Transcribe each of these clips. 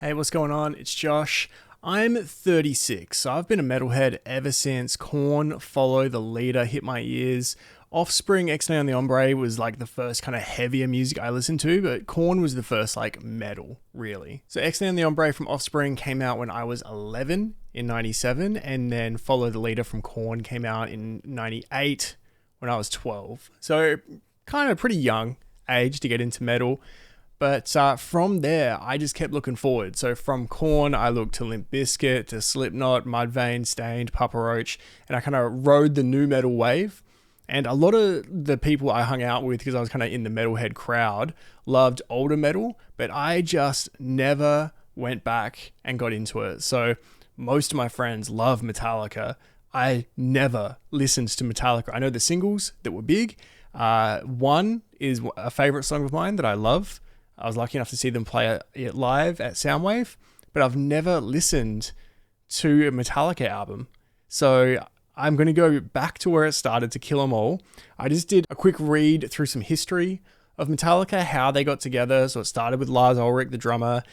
Hey, what's going on? It's Josh. I'm 36, so I've been a metalhead ever since Korn, Follow the Leader hit my ears. Offspring, X-Nay on the Ombre was like the first kind of heavier music I listened to, but Korn was the first like metal, really. So X-Nay on the Ombre from Offspring came out when I was 11 in 97, and then Follow the Leader from Korn came out in 98 when I was 12. So kind of pretty young age to get into metal. But from there, I just kept looking forward. So from Korn, I looked to Limp Bizkit, to Slipknot, Mudvayne, Stained, Papa Roach, and I kind of rode the new metal wave. And a lot of the people I hung out with, because I was kind of in the metalhead crowd, loved older metal, but I just never went back and got into it. So most of my friends love Metallica. I never listened to Metallica. I know the singles that were big. One is a favorite song of mine that I love. I was lucky enough to see them play it live at Soundwave, but I've never listened to a Metallica album. So I'm going to go back to where it started, to Kill 'Em All. I just did a quick read through some history of Metallica, how they got together. So it started with Lars Ulrich, the drummer,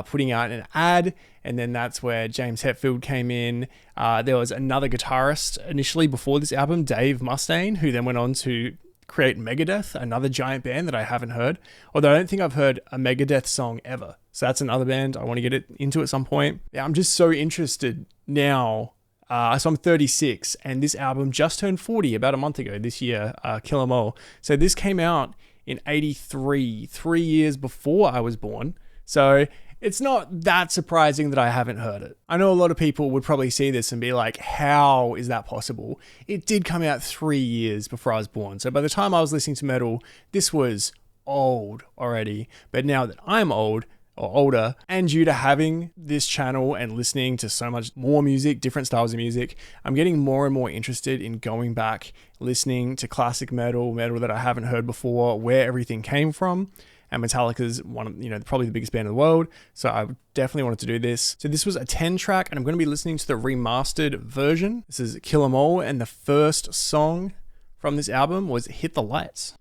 putting out an ad, and then that's where James Hetfield came in. There was another guitarist initially before this album, Dave Mustaine, who then went on to create Megadeth, another giant band that I haven't heard. Although I don't think I've heard a Megadeth song ever. So that's another band I want to get it into at some point. Yeah, I'm just so interested now. So I'm 36, and this album just turned 40 about a month ago this year, Kill 'Em All. So this came out in 83, 3 years before I was born. So it's not that surprising that I haven't heard it. I know a lot of people would probably see this and be like, how is that possible? It did come out 3 years before I was born. So by the time I was listening to metal, this was old already. But now that I'm old, or older, and due to having this channel and listening to so much more music, different styles of music, I'm getting more and more interested in going back, listening to classic metal that I haven't heard before, where everything came from. And Metallica's one of, probably the biggest band in the world. So I definitely wanted to do this. So this was a 10 track, and I'm going to be listening to the remastered version. This is Kill 'Em All, and the first song from this album was Hit the Lights.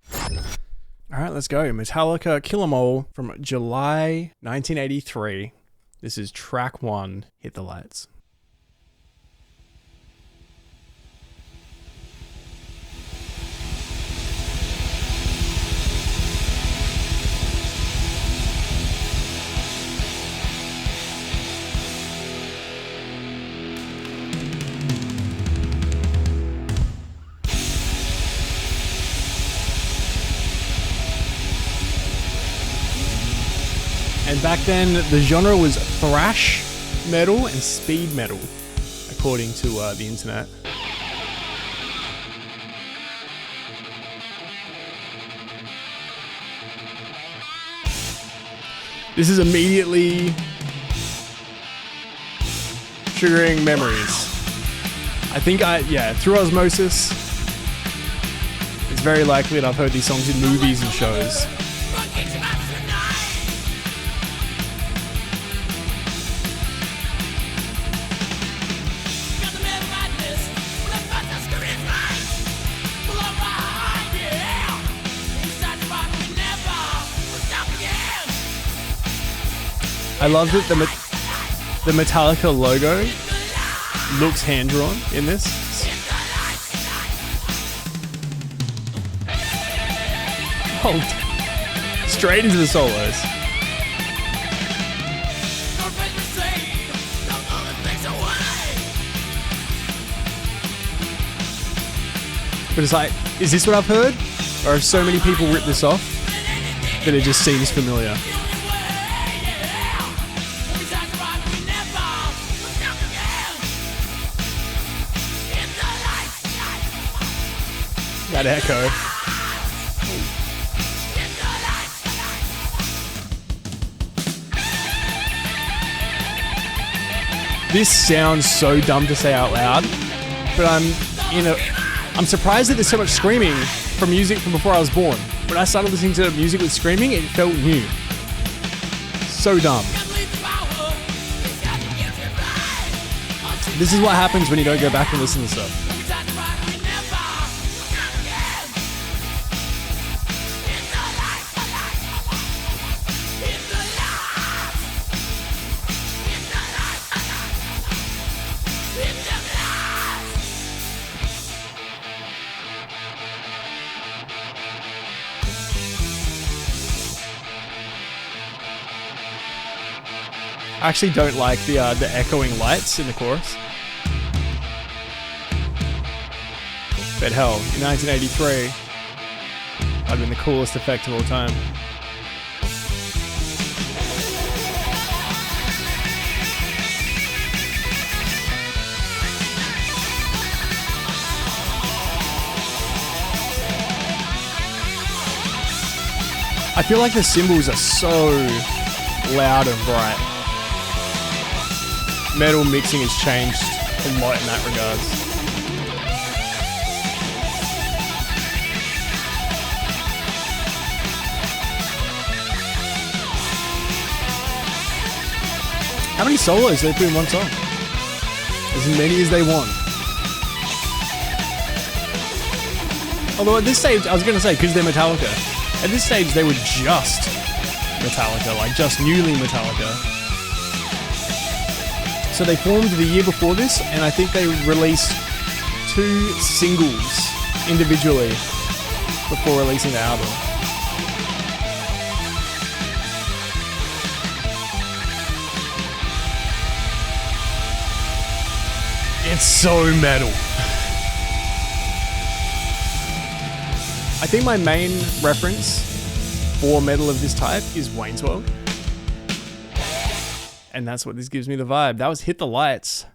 All right, let's go. Metallica, Kill 'Em All from July 1983. This is track 1, Hit the Lights. And back then, the genre was thrash metal and speed metal, according to the internet. This is immediately triggering memories. I think through osmosis, it's very likely that I've heard these songs in movies and shows. I love that the Metallica logo looks hand-drawn in this. Oh, straight into the solos. But it's like, is this what I've heard? Or have so many people ripped this off that it just seems familiar? That echo. This sounds so dumb to say out loud, but I'm surprised that there's so much screaming from music from before I was born. When I started listening to music with screaming, it felt new. So dumb. This is what happens when you don't go back and listen to stuff. I actually don't like the echoing lights in the chorus. But hell, in 1983, I'd have been the coolest effect of all time. I feel like the cymbals are so loud and bright. Metal mixing has changed a lot in that regards. How many solos do they put in one song? As many as they want. Although at this stage, I was going to say, because they're Metallica, at this stage they were just Metallica, like just newly Metallica. So they formed the year before this, and I think they released 2 singles individually before releasing the album. It's so metal. I think my main reference for metal of this type is Wayne's World. And that's what this gives me the vibe. That was Hit the Lights.